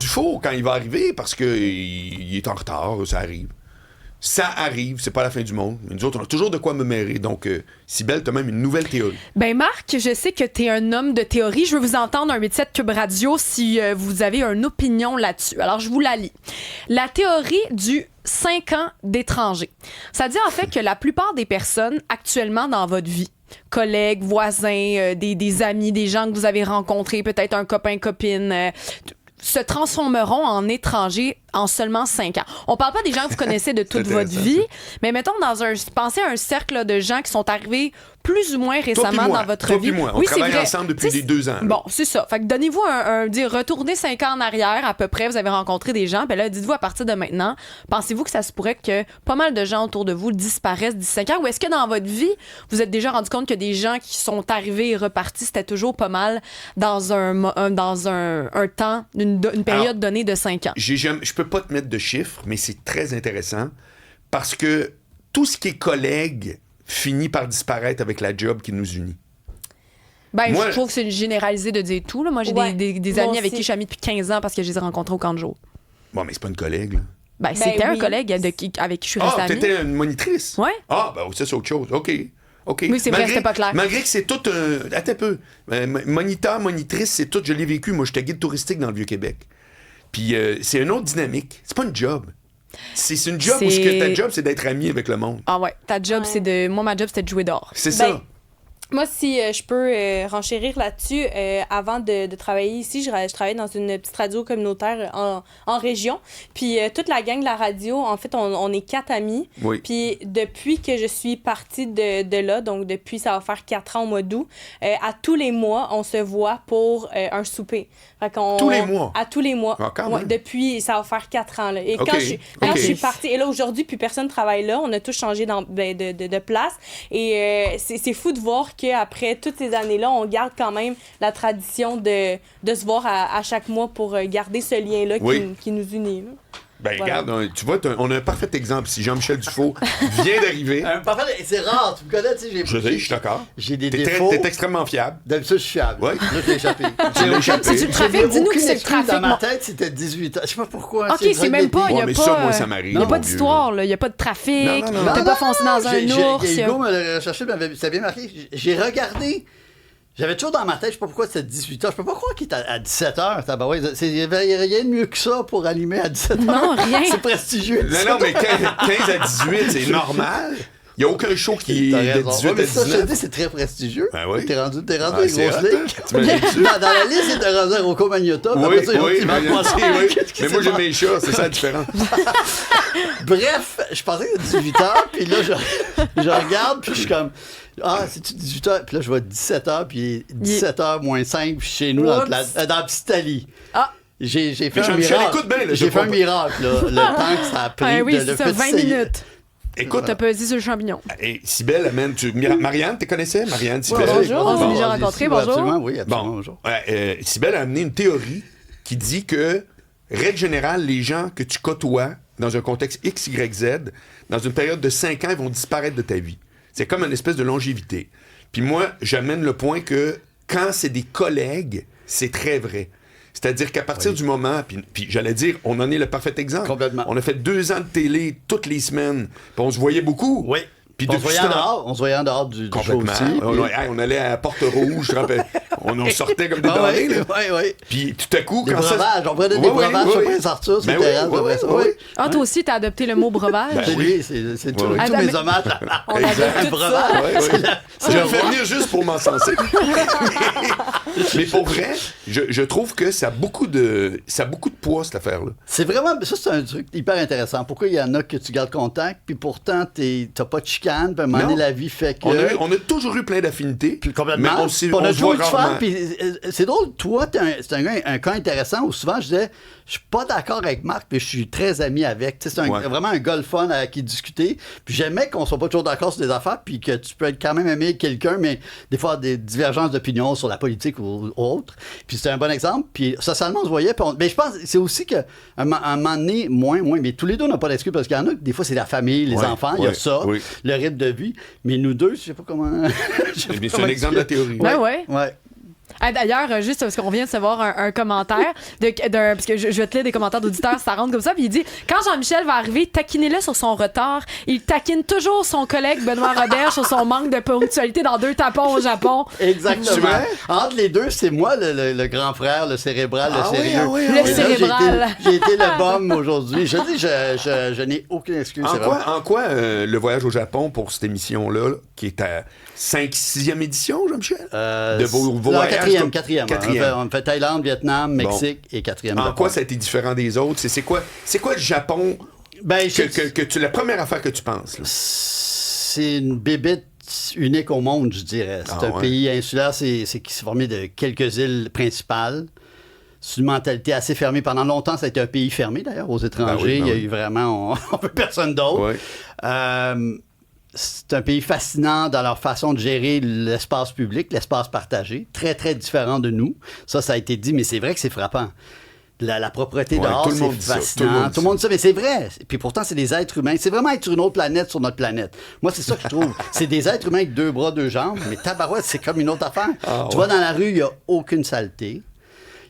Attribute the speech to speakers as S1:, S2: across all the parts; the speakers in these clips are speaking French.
S1: Dufault, quand il va arriver, parce qu'il est en retard, ça arrive. Ça arrive, c'est pas la fin du monde. Mais nous autres, on a toujours de quoi me mêler. Donc, Cybèle, t'as même une nouvelle théorie.
S2: Ben Marc, je sais que t'es un homme de théorie. Je veux vous entendre un 87 Cube Radio si vous avez une opinion là-dessus. Alors, je vous la lis. La théorie du 5 ans d'étranger. Ça dit en fait que la plupart des personnes actuellement dans votre vie, collègues, voisins, des amis, des gens que vous avez rencontrés, peut-être un copain, copine, se transformeront en étrangers en seulement 5 ans. On parle pas des gens que vous connaissez de toute votre vie, mais mettons pensez à un cercle là, de gens qui sont arrivés plus ou moins récemment dans votre vie.
S1: Moi. On travaille ensemble depuis les 2 ans. Là.
S2: Bon, c'est ça. Fait que donnez-vous retournez 5 ans en arrière à peu près, vous avez rencontré des gens, puis là, dites-vous à partir de maintenant, pensez-vous que ça se pourrait que pas mal de gens autour de vous disparaissent d'ici 5 ans, ou est-ce que dans votre vie, vous êtes déjà rendu compte que des gens qui sont arrivés et repartis, c'était toujours pas mal dans un temps, une période donnée de 5 ans?
S1: Je peux pas te mettre de chiffres, mais c'est très intéressant parce que tout ce qui est collègue finit par disparaître avec la job qui nous unit.
S2: Ben, moi, je trouve que c'est généralisé de dire tout. Là. Moi, j'ai des amis avec qui je suis amie depuis 15 ans parce que je les ai rencontrés au camp de jour.
S1: Bon, mais c'est pas une collègue, là.
S2: Ben, c'était un collègue avec qui je suis restée amie.
S1: T'étais une monitrice?
S2: Ouais.
S1: Ah, ben, ça, c'est autre chose. OK.
S2: Oui, c'est vrai, c'était pas clair.
S1: Malgré que c'est tout un... Attends un peu. Moniteur, monitrice, c'est tout... Je l'ai vécu. Moi, j'étais guide touristique dans le Vieux-Québec. Puis c'est une autre dynamique. C'est pas une job. C'est une job où ta job, c'est d'être ami avec le monde.
S2: Ah ouais. Ta job, c'est de... Moi, ma job, c'était de jouer dehors.
S1: C'est ça.
S3: Moi, si je peux renchérir là-dessus, avant de travailler ici, je travaillais dans une petite radio communautaire en région. Puis toute la gang de la radio, en fait, on est 4 amis.
S1: Oui.
S3: Puis depuis que je suis partie de là, donc depuis, ça va faire 4 ans au mois d'août, à tous les mois, on se voit pour un souper.
S1: Tous les mois?
S3: À tous les mois.
S1: Ah, quand même.
S3: Depuis, ça va faire 4 ans. Là. Et
S1: OK.
S3: quand je suis partie, et là, aujourd'hui, plus personne ne travaille là. On a tous changé de place. Et c'est fou de voir qu'après toutes ces années-là, on garde quand même la tradition de se voir à chaque mois pour garder ce lien-là qui nous unit. Là.
S1: Ben, voilà. Regarde, tu vois, on a un parfait exemple. Si Jean-Michel Dufault vient d'arriver.
S4: C'est rare, tu me connais, tu sais.
S1: Je suis d'accord.
S4: J'ai des défauts.
S1: T'es extrêmement fiable.
S4: D'habitude, je suis fiable.
S1: Oui.
S4: Là, je l'ai échappé.
S2: C'est du trafic, dis-nous que c'est le trafic.
S4: Dans ma tête, c'était 18 ans. Je sais pas pourquoi.
S2: OK, c'est même pas.
S1: Mais ça, moi, ça m'arrive.
S2: Il n'y a pas d'histoire, là. Il n'y a pas de trafic. T'es pas foncé dans un ours.
S4: Hugo m'a recherché, ça bien marqué. J'ai regardé. J'avais toujours dans ma tête, je sais pas pourquoi c'était 18h. Je peux pas croire qu'il était à 17h. Il n'y avait rien de mieux que ça pour allumer à 17h.
S2: Non, rien.
S4: C'est prestigieux.
S1: Non, mais 15 à 18, c'est normal. Il n'y a aucun show qui est de 18 à 19.
S4: Ça, je te dis, c'est très prestigieux.
S1: Ben oui.
S4: T'es rendu une grosse ligue.
S1: Dans
S4: la liste, il était rendu à Rocco Magnotta.
S1: Oui. Mais moi, j'ai mes chats, c'est ça la différence.
S4: Bref, je pensais que c'était 18h, puis là, je regarde, puis je suis comme... Ah, c'est-tu 18h? Puis là, je vois 17h, puis 17h moins 5, puis chez nous, dans la petite Italie.
S2: Ah!
S4: J'ai fait un miracle. J'ai fait un miracle, là. Le temps que ça a pris.
S2: Oui, c'est ça, 20 minutes.
S1: Écoute,
S2: t'as pesé sur le champignon.
S1: Et Cybèle amène... Marianne, tu connaissais? Marianne, Cybèle?
S2: Bonjour, on s'est déjà rencontrés, bonjour.
S4: Absolument, oui, absolument, bonjour.
S1: Cybèle a amené une théorie qui dit que, règle générale, les gens que tu côtoies dans un contexte X, Y, Z, dans une période de 5 ans, ils vont disparaître de ta vie. C'est comme une espèce de longévité. Puis moi, j'amène le point que quand c'est des collègues, c'est très vrai. C'est-à-dire qu'à partir du moment, puis j'allais dire, on en est le parfait exemple.
S4: Complètement.
S1: On a fait 2 ans de télé toutes les semaines, puis on se voyait beaucoup.
S4: Oui.
S1: Puis
S4: on se voyait en dehors du show aussi.
S1: On allait à Porte-Rouge, je te rappelle. On sortait comme des denrées.
S4: Oui.
S1: Puis tout à coup,
S4: des breuvages. On prenait des breuvages sur Prince-Arthur, sur le terrain.
S2: Ah, toi aussi, t'as adopté le mot breuvage?
S4: C'est tous mes hommages.
S3: On adopte tout ça.
S1: Je le fais venir juste pour m'encenser. Mais pour vrai, je trouve que ça a beaucoup de poids, cette affaire-là.
S4: C'est vraiment... Ça, c'est un truc hyper intéressant. Pourquoi il y en a que tu gardes contact, puis pourtant, t'as pas de chicane, puis à un moment donné, la vie fait que...
S1: On a toujours eu plein d'affinités.
S4: Puis complètement.
S1: Mais on
S4: a
S1: se voit
S4: toujours
S1: rarement.
S4: Puis c'est drôle, toi, c'est un cas intéressant où souvent, je disais, je suis pas d'accord avec Marc, puis je suis très ami avec. C'est vraiment un gars le fun à qui discuter. Puis j'aimais qu'on soit pas toujours d'accord sur des affaires, puis que tu peux être quand même aimé quelqu'un, mais des fois, des divergences d'opinion sur la politique ou autre. Puis c'était un bon exemple. Puis socialement, on se voyait. Mais je pense c'est aussi qu'à un moment donné, moins, mais tous les deux, on n'a pas d'excuse parce qu'il y en a, des fois, c'est la famille, les enfants, il y a ça, le rythme de vie. Mais nous deux, je sais pas comment.
S1: C'est un exemple de la théorie.
S2: Ouais. Ah, d'ailleurs, juste parce qu'on vient de recevoir un commentaire, parce que je vais te lire des commentaires d'auditeurs, ça rentre comme ça, puis il dit « Quand Jean-Michel va arriver, taquinez-le sur son retard. Il taquine toujours son collègue Benoît Robert sur son manque de ponctualité dans 2 tapons au Japon. »
S4: Exactement. Entre les deux, c'est moi le grand frère, le cérébral, le sérieux.
S2: Le cérébral.
S4: J'ai été le bum aujourd'hui. Je dis, je n'ai aucune excuse.
S1: En quoi le voyage au Japon pour cette émission-là, qui est à 5-6e édition, Jean-Michel? De vos voyages?
S4: Quatrième. On fait Thaïlande, Vietnam, Mexique et 4e.
S1: En quoi ça a été différent des autres? C'est quoi le Japon la première affaire que tu penses? Là?
S4: C'est une bébête unique au monde, je dirais. C'est un pays insulaire, qui s'est formé de quelques îles principales. C'est une mentalité assez fermée. Pendant longtemps, ça a été un pays fermé, d'ailleurs, aux étrangers. Il y a eu vraiment... On veut personne d'autre. Oui. C'est un pays fascinant dans leur façon de gérer l'espace public, l'espace partagé. Très, très différent de nous. Ça a été dit, mais c'est vrai que c'est frappant. La propreté dehors, c'est fascinant. Tout le monde dit ça, mais c'est vrai. Puis pourtant, c'est des êtres humains. C'est vraiment être sur une autre planète sur notre planète. Moi, c'est ça que je trouve. C'est des êtres humains avec 2 bras, 2 jambes, mais tabarouette, c'est comme une autre affaire. Tu vas dans la rue, il n'y a aucune saleté.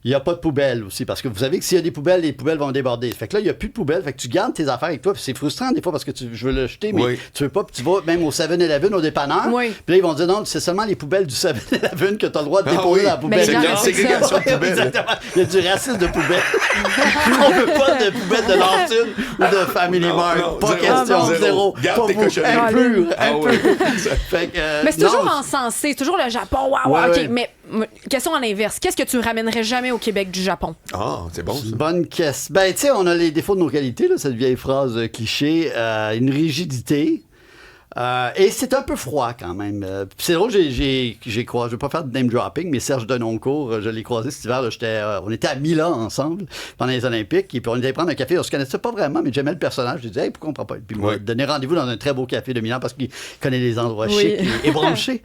S4: Il n'y a pas de poubelle aussi, parce que vous savez que s'il y a des poubelles, les poubelles vont déborder. Fait que là, il n'y a plus de poubelle, fait que tu gardes tes affaires avec toi, puis c'est frustrant des fois parce que je veux le jeter, mais tu veux pas, puis tu vas même au 7-Eleven, au dépanneur, puis là, ils vont dire non, c'est seulement les poubelles du 7-Eleven que tu as le droit de déposer dans la poubelle.
S1: C'est une ségrégation de poubelle.
S4: Exactement. Il y a du racisme de poubelle. On veut pas de poubelle de Lawson ou de Family Mart. Pas question, zéro.
S1: Garde tes cochonneries.
S2: Mais c'est toujours encensé, c'est toujours le Japon. OK, mais question à l'inverse. Qu'est-ce que tu ramènerais jamais au Québec du Japon?
S1: Ah, c'est bon, ça.
S4: Bonne question. Ben, tu sais, on a les défauts de nos qualités, là, cette vieille phrase cliché. Une rigidité. Et c'est un peu froid quand même. C'est drôle, j'ai croisé, je ne vais pas faire de name dropping, mais Serge Denoncourt, je l'ai croisé cet hiver. On était à Milan ensemble pendant les Olympiques, et puis on était prendre un café. On se connaissait pas vraiment, mais j'aimais le personnage. Je disais, hey, pourquoi on ne prend pas? Puis il m'a donné rendez-vous dans un très beau café de Milan parce qu'il connaît les endroits chics et branchés.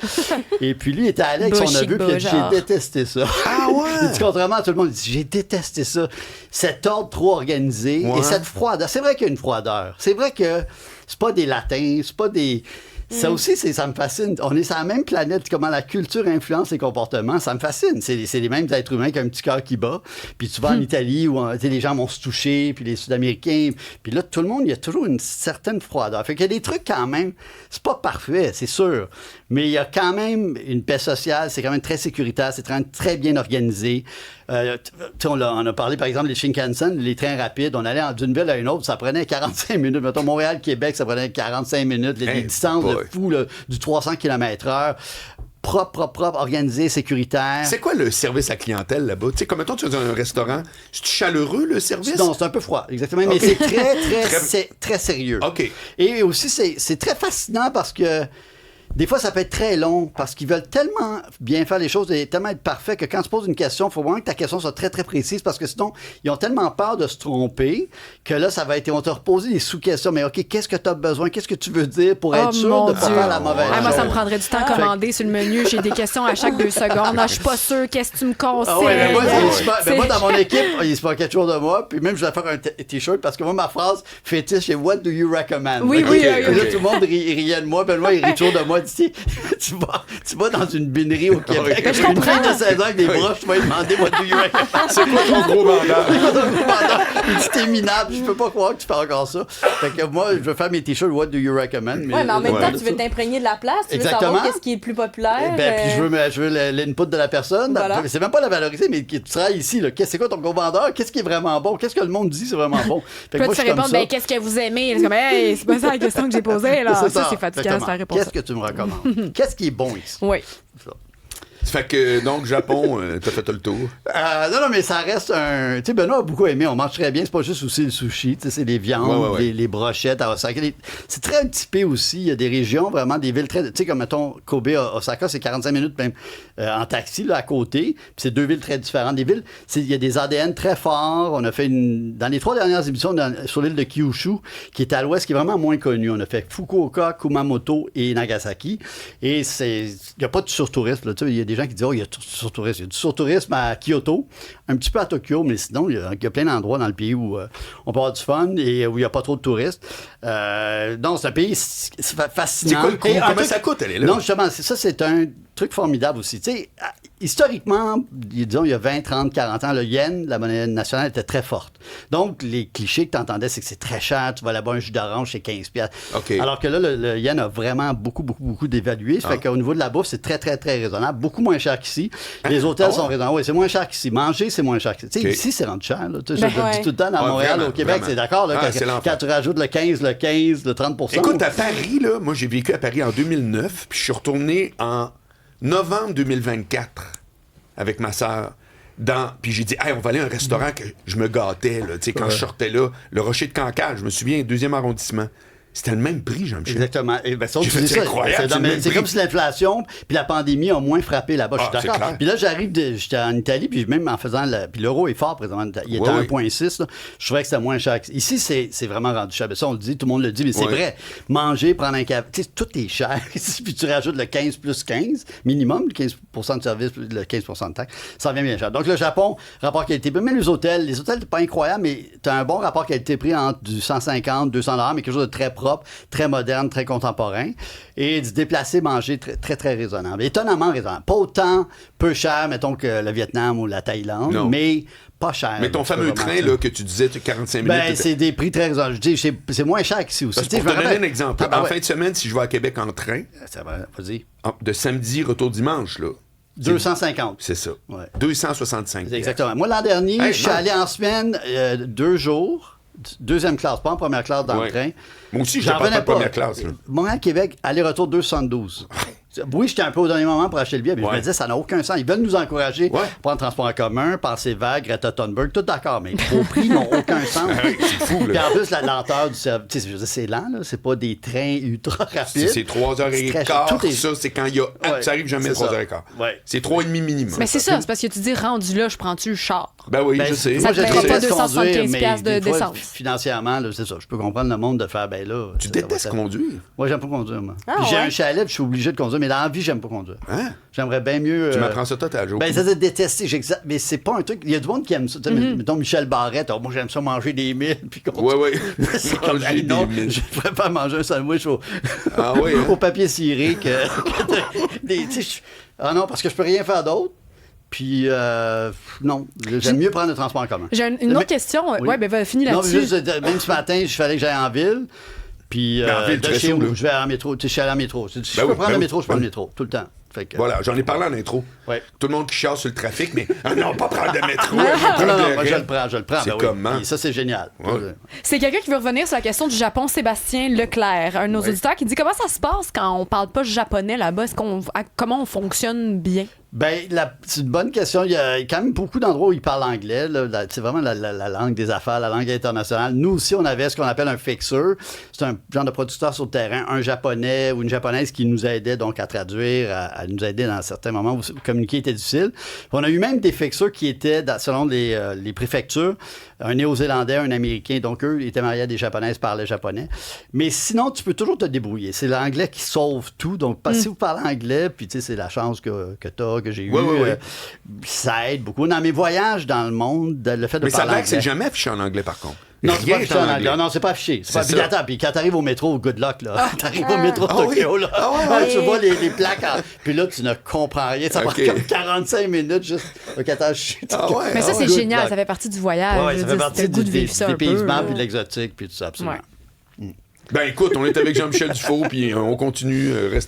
S4: Et puis lui, il était allé avec son neveu, puis il a dit, j'ai détesté ça. Ah ouais? Il dit, contrairement à tout le monde, il dit, j'ai détesté ça. Cet ordre trop organisé et cette froideur. C'est vrai qu'il y a une froideur. C'est vrai que c'est pas des latins, c'est pas des... Ça aussi, ça me fascine. On est sur la même planète, comment la culture influence les comportements. Ça me fascine. C'est les mêmes êtres humains qui ont un petit cœur qui bat. Puis tu vas en Italie où les gens vont se toucher, puis les Sud-Américains. Puis là, tout le monde, il y a toujours une certaine froideur. Fait qu'il y a des trucs quand même, c'est pas parfait, c'est sûr. Mais il y a quand même une paix sociale, c'est quand même très sécuritaire, c'est très bien organisé. On a parlé, par exemple, des Shinkansen, les trains rapides. On allait d'une ville à une autre, ça prenait 45 minutes. Mettons, Montréal-Québec, ça prenait 45 minutes. Les distances de fou, là, du 300 km/h. Propre, organisé, sécuritaire.
S1: C'est quoi le service à clientèle là-bas? Tu sais, comme mettons, tu es dans un restaurant, c'est chaleureux, le service?
S4: Non, c'est un peu froid, exactement. Mais c'est très sérieux.
S1: OK.
S4: Et aussi, c'est très fascinant parce que des fois, ça peut être très long parce qu'ils veulent tellement bien faire les choses et tellement être parfaits que quand tu poses une question, il faut vraiment que ta question soit très, très précise parce que sinon, ils ont tellement peur de se tromper que là, ça va être... On va te reposer des sous-questions. Mais OK, qu'est-ce que tu as besoin? Qu'est-ce que tu veux dire pour être sûr de ne pas faire la mauvaise chose?
S2: Moi, ça me prendrait du temps à commander sur le menu. J'ai des questions à chaque 2 secondes. Je suis pas sûre. Qu'est-ce que tu me conseilles?
S4: Moi, dans mon équipe, il se passe quelque chose de moi. Puis même, je vais faire un T-shirt parce que moi, ma phrase fétiche, c'est « What do you recommend? »
S2: Oui.
S4: Et là, tout le monde riait de moi. Benoît, il rit toujours de moi. Il dit, tu vas dans une binerie au Québec.
S2: Je comprends.
S4: Une fille de 16 ans avec des broches, tu vas lui demander what do you recommend?
S1: C'est quoi ton gros mandat?
S4: Il dit t'es minable, je peux pas croire que tu fais encore ça. Fait que moi, je veux faire mes t-shirts what do you recommend?
S3: Mais en même temps, tu veux t'imprégner de la place, tu veux savoir qu'est-ce qui est le plus populaire.
S4: Puis je veux l'input de la personne. Voilà. C'est même pas la valoriser, mais tu travailles ici. C'est quoi ton gros vendeur? Qu'est-ce qui est vraiment bon? Qu'est-ce que le monde dit c'est vraiment bon?
S2: Fait que moi, tu réponds, qu'est-ce que vous aimez? C'est comme, hey, c'est pas ça la question que j'ai posée. Là. Ça, c'est fatigant, ça répond.
S4: Qu'est-ce que tu me recommandes? Qu'est-ce qui est bon ici?
S2: Oui.
S1: Fait que, donc, Japon, t'as fait le tour.
S4: Non, mais ça reste un... Tu sais, Benoît a beaucoup aimé. On mange très bien. C'est pas juste aussi le sushi. Tu sais, c'est les viandes, les brochettes à Osaka. C'est très typé aussi. Il y a des régions, vraiment, des villes très... Tu sais, comme, mettons, Kobe, Osaka, c'est 45 minutes même en taxi, là, à côté. Puis c'est 2 villes très différentes. Des villes, il y a des ADN très forts. On a fait dans les 3 dernières émissions sur l'île de Kyushu, qui est à l'ouest, qui est vraiment moins connue. On a fait Fukuoka, Kumamoto et Nagasaki. Et il n'y a pas de surtourisme, là. Tu sais, il y a des gens qui disent, il y a du surtourisme. Il y a du surtourisme à Kyoto, un petit peu à Tokyo, mais sinon, il y a plein d'endroits dans le pays où on peut avoir du fun et où il n'y a pas trop de touristes. Non, c'est un pays fascinant.
S1: C'est quoi le coût? Comment ça coûte, aller là?
S4: Non, justement, c'est un truc formidable aussi. Tu sais, historiquement, disons, il y a 20, 30, 40 ans, le yen, la monnaie nationale, était très forte. Donc, les clichés que tu entendais, c'est que c'est très cher. Tu vas là-bas, un jus d'orange, c'est 15$.
S1: Okay.
S4: Alors que là, le yen a vraiment beaucoup dévalué. Ça fait qu'au niveau de la bouffe, c'est très, très, très raisonnable. Beaucoup moins cher qu'ici. Les hôtels sont raisonnables. Oui, c'est moins cher qu'ici. Manger, c'est moins cher qu'ici. Ici, c'est rendu cher. Là. Je le dis tout le temps, dans Montréal, au Québec, c'est d'accord. Là, quand tu rajoutes le 15, le 30%.
S1: Écoute, à Paris, là, moi, j'ai vécu à Paris en 2009, puis je suis retourné en novembre 2024 avec ma sœur. Puis j'ai dit, hey, on va aller à un restaurant que je me gâtais, là, quand je sortais là, le Rocher de Cancale, je me souviens, 2e arrondissement. C'était le même prix, Jean-Michel.
S4: Exactement. Et ben, ça, tu dis
S1: c'est incroyable.
S4: C'est comme si l'inflation puis la pandémie ont moins frappé là-bas. Je suis d'accord.
S1: Clair.
S4: Puis là, j'étais en Italie, puis même en faisant puis l'euro est fort présentement. Il était à 1,6. Là. Je trouvais que c'était moins cher. Ici, c'est vraiment rendu cher. Ça, on le dit, tout le monde le dit, mais c'est vrai. Manger, prendre un café, tout est cher. Puis tu rajoutes le 15 plus 15, minimum, le 15% de service, le 15% de taxe. Ça revient bien cher. Donc, le Japon, rapport qualité-prix. Même les hôtels, c'est pas incroyable, mais tu as un bon rapport qualité-prix entre du 150, $200, mais quelque chose de très propre, très moderne, très contemporain, et de se déplacer, manger très, très, très raisonnable. Étonnamment raisonnable. Pas autant peu cher, mettons, que le Vietnam ou la Thaïlande, mais pas cher.
S1: Mais ton fameux train là, que tu disais, 45 minutes...
S4: Ben, c'est des prix très raisonnables. Je dis, c'est moins cher qu'ici aussi.
S1: Pour te donner un exemple, en fin de semaine, si je vais à Québec en train,
S4: ça va, vas-y.
S1: De samedi, retour dimanche, là...
S4: 250.
S1: C'est ça.
S4: Ouais.
S1: 265.
S4: Exactement. Moi, l'an dernier, je suis allé en semaine 2 jours, 2e classe, pas en première classe dans le train.
S1: Moi aussi, je pas en première classe.
S4: Montréal-Québec, aller-retour 272. Oui, j'étais un peu au dernier moment pour acheter le billet, mais je me disais, ça n'a aucun sens. Ils veulent nous encourager à prendre le transport en commun, passer vers Greta Thunberg, tout d'accord, mais vos prix n'ont aucun sens.
S1: C'est fou, là.
S4: Puis en plus, la lenteur du service, c'est lent, là. C'est pas des trains ultra rapides.
S1: C'est 3h15, ça, c'est quand il y a... Ça arrive jamais à 3h15. C'est 3h30 minimum.
S2: Mais c'est ça, c'est parce que tu dis, rendu là, je prends-tu le char?
S1: Ben oui, je sais.
S2: Ça ne te fera pas 275$
S4: de
S2: d'essence.
S4: Financièrement, là, c'est ça. Je peux comprendre le monde de faire, ben là...
S1: Tu détestes conduire?
S4: Moi, j'aime pas conduire, moi. J'ai un chalet, puis je suis obligé de conduire, mais dans la vie, j'aime pas conduire.
S1: Hein?
S4: J'aimerais bien mieux.
S1: Tu m'apprends ça, toi, t'as joué.
S4: Ben, ça, c'est détester. Mais c'est pas un truc. Il y a du monde qui aime ça. Mettons Michel Barrette. Moi, j'aime ça manger des mille. Puis
S1: oui.
S4: C'est comme, non, je préfère manger un sandwich au papier ciré que ah non, parce que je peux rien faire d'autre. Puis, non, j'aime mieux prendre le transport en commun.
S2: J'ai une autre question. Oui, ben, finis là-dessus.
S4: Non, juste, même ce matin, il fallait que j'aille en ville. Puis, de chez où je vais à la métro. Je suis allé à la métro. Si je peux prendre le métro, je prends le métro, tout le temps.
S1: Voilà, j'en ai parlé en intro. Tout le monde qui chasse sur le trafic, mais non, pas prendre le métro.
S4: Non, moi, je le prends.
S1: C'est comment?
S4: Ça, c'est génial.
S2: C'est quelqu'un qui veut revenir sur la question du Japon, Sébastien Leclerc, un de nos auditeurs, qui dit comment ça se passe quand on parle pas japonais là-bas? Comment on fonctionne bien?
S4: Ben, c'est une bonne question. Il y a quand même beaucoup d'endroits où ils parlent anglais. C'est vraiment la langue des affaires, la langue internationale. Nous aussi, on avait ce qu'on appelle un fixer. C'est un genre de producteur sur le terrain, un japonais ou une japonaise qui nous aidait donc à traduire, à nous aider dans certains moments où communiquer était difficile. Puis on a eu même des fixers qui étaient, selon les préfectures, un Néo-Zélandais, un Américain. Donc, eux étaient mariés à des Japonaises, parlaient japonais. Mais sinon, tu peux toujours te débrouiller. C'est l'anglais qui sauve tout. Donc, si vous parlez anglais, puis tu sais, c'est la chance que tu as, que j'ai eu. Ça aide beaucoup. Dans mes voyages dans le monde, le fait de parler anglais.
S1: Mais ça a l'air que c'est jamais affiché en anglais, par contre.
S4: Non, c'est pas affiché en anglais. Non, c'est pas affiché. Puis quand t'arrives au métro, good luck, là. T'arrives au métro de Tokyo, là. Tu vois les plaques. Puis là, tu ne comprends rien. Ça prend comme 45 minutes juste.
S2: Mais ça, c'est génial. Ça fait partie du voyage.
S4: Ça fait partie du dépaysement, puis de l'exotique, puis tout ça, absolument.
S1: Ben écoute, on est avec Jean-Michel Dufault, puis on continue. Reste